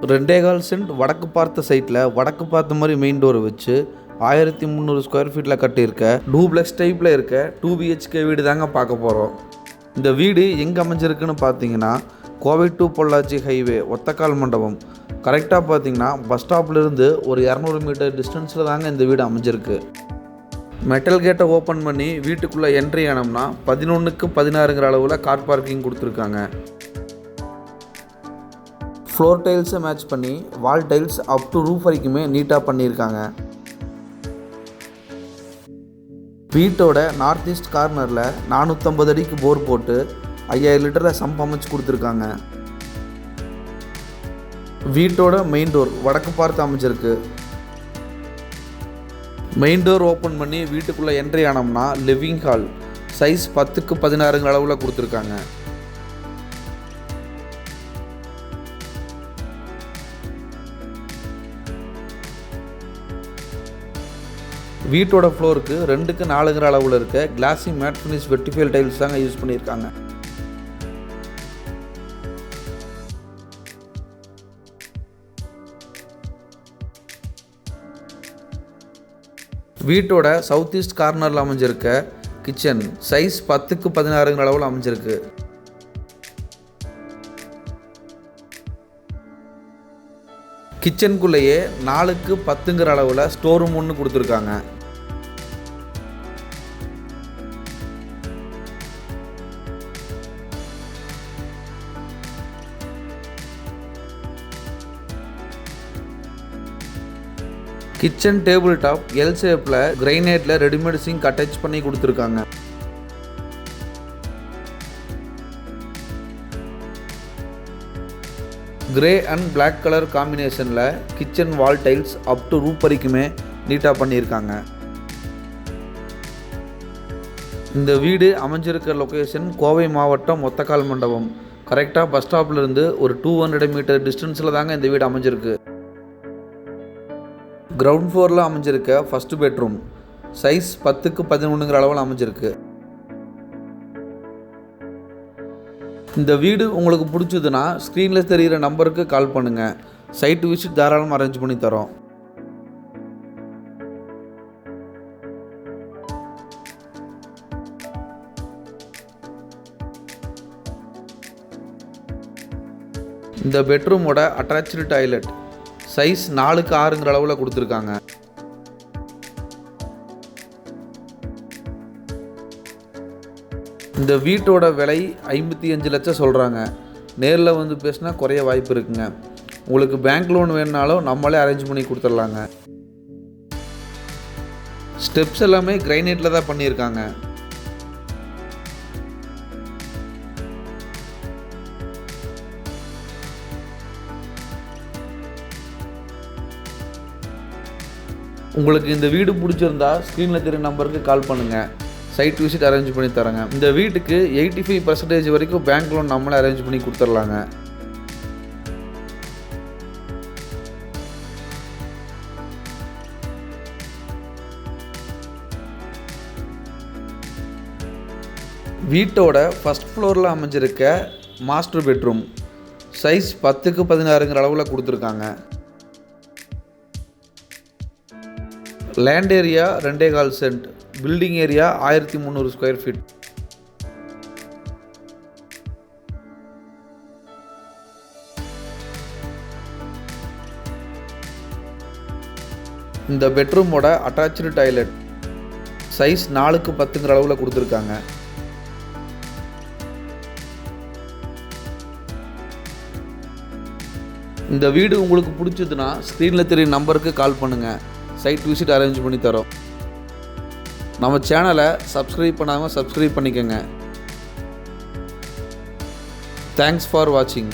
2.25 send வடக்கு பார்த்த சைட்டில் வடக்கு பார்த்த மாதிரி மெயின் டோர் வச்சு 1300 ஸ்கொயர் ஃபீட்டில் கட்டியிருக்க டூப்ளெக்ஸ் டைப்பில் இருக்க 2 BHK வீடு தாங்க பார்க்க போகிறோம். இந்த வீடு எங்கே அமைஞ்சிருக்குன்னு பார்த்தீங்கன்னா கோவை டு பொள்ளாச்சி ஹைவே ஒத்தக்கால் மண்டபம் கரெக்டாக பார்த்தீங்கன்னா பஸ் ஸ்டாப்லேருந்து ஒரு 200 மீட்டர் டிஸ்டன்ஸில் தாங்க இந்த வீடு அமைஞ்சிருக்கு. மெட்டல் கேட்டை ஓப்பன் பண்ணி வீட்டுக்குள்ளே என்ட்ரி ஆனோம்னா 11க்கு 16ங்கிற அளவில் கார் பார்க்கிங் கொடுத்துருக்காங்க. ஃப்ளோர் டைல்ஸை மேட்ச் பண்ணி வால் டைல்ஸ் அப் டு ரூஃப் வரைக்குமே நீட்டாக பண்ணியிருக்காங்க. வீட்டோட நார்த் ஈஸ்ட் கார்னரில் 450 அடிக்கு போர் போட்டு 5000 லிட்டரில் சம்ப் அமைச்சு கொடுத்துருக்காங்க. வீட்டோட மெயின் டோர் வடக்கு பார்த்து அமைஞ்சிருக்கு. மெயின் டோர் ஓப்பன் பண்ணி வீட்டுக்குள்ளே என்ட்ரி ஆனோம்னா லிவிங் ஹால் சைஸ் 10க்கு 16ங்கிற அளவில் கொடுத்துருக்காங்க. வீட்டோட ஃப்ளோருக்கு 2க்கு 4ங்கிற அளவில் இருக்க கிளாசி மேட் ஃபினிஷ் வெர்டிஃபைல் டைல்ஸ் தாங்க யூஸ் பண்ணியிருக்காங்க. வீட்டோட சவுத் ஈஸ்ட் கார்னரில் அமைஞ்சிருக்க கிச்சன் சைஸ் 10க்கு 16ங்கிற அளவில் அமைஞ்சிருக்கு. கிச்சனுக்குள்ளேயே 4க்கு 10ங்கிற அளவில் ஸ்டோர் ரூம் ஒன்று கொடுத்துருக்காங்க. கிச்சன் டேபிள் டாப் எல் ஷேப்பில் கிரைனைட்டில் ரெடிமேட் சிங்க் அட்டாச் பண்ணி கொடுத்துருக்காங்க. கிரே அண்ட் பிளாக் கலர் காம்பினேஷனில் kitchen wall tiles up to roof வரைக்குமே நீட்டாக பண்ணியிருக்காங்க. இந்த வீடு அமைஞ்சிருக்கிற லொக்கேஷன் கோவை மாவட்டம் ஒத்தக்கால் மண்டபம் கரெக்டாக பஸ் ஸ்டாப்லேருந்து ஒரு 200 மீட்டர் டிஸ்டன்ஸில் தாங்க இந்த வீடு அமைஞ்சிருக்கு. கிரவுண்ட் ஃப்ளோரில் அமைஞ்சிருக்க ஃபஸ்ட்டு பெட்ரூம் சைஸ் 10க்கு 11ங்கிற அளவில் அமைஞ்சிருக்கு. இந்த வீடு உங்களுக்கு பிடிச்சதுன்னா ஸ்க்ரீனில் தெரிகிற நம்பருக்கு கால் பண்ணுங்கள். சைட் விசிட் தாராளமாக அரேஞ்ச் பண்ணி தரோம். இந்த பெட்ரூமோட அட்டாச்சு டாய்லெட் சைஸ் 4க்கு 6ங்கிற அளவில் கொடுத்துருக்காங்க. இந்த வீட்டோட விலை 55 லட்சம் சொல்கிறாங்க. நேரில் வந்து பேசினா குறைய வாய்ப்பு இருக்குங்க. உங்களுக்கு பேங்க் லோன் வேணுனாலும் நம்மளே அரேஞ்ச் பண்ணி கொடுத்துடலாங்க. ஸ்டெப்ஸ் எல்லாமே கிரைனைட்டில் தான் பண்ணியிருக்காங்க. உங்களுக்கு இந்த வீடு பிடிச்சிருந்தா ஸ்க்ரீனில் தெரிய நம்பருக்கு கால் பண்ணுங்கள். சைட் விசிட் அரேஞ்ச் பண்ணி தரேங்க. இந்த வீட்டுக்கு 85% வரைக்கும் பேங்க் லோன் நம்மளே அரேஞ்ச் பண்ணி கொடுத்துடலாங்க. வீட்டோட ஃபஸ்ட் ஃப்ளோரில் அமைஞ்சிருக்க மாஸ்டர் பெட்ரூம் சைஸ் 10க்கு 16ங்கிற அளவில் கொடுத்துருக்காங்க. Land area 2.25 cent, building area 1300 square feet. இந்த பெட்ரூமோட அட்டாச்சு டாய்லெட் சைஸ் 4க்கு 10ங்கிற அளவில் கொடுத்துருக்காங்க. இந்த வீடு உங்களுக்கு பிடிச்சதுன்னா ஸ்க்ரீனில் தெரிய நம்பருக்கு கால் பண்ணுங்கள். சைட் விசிட் அரேஞ்ச் பண்ணி தரோம். நம்ம சேனலை சப்ஸ்கிரைப் பண்ணாமல் சப்ஸ்கிரைப் பண்ணிக்கோங்க. தேங்க்ஸ் ஃபார் வாட்சிங்.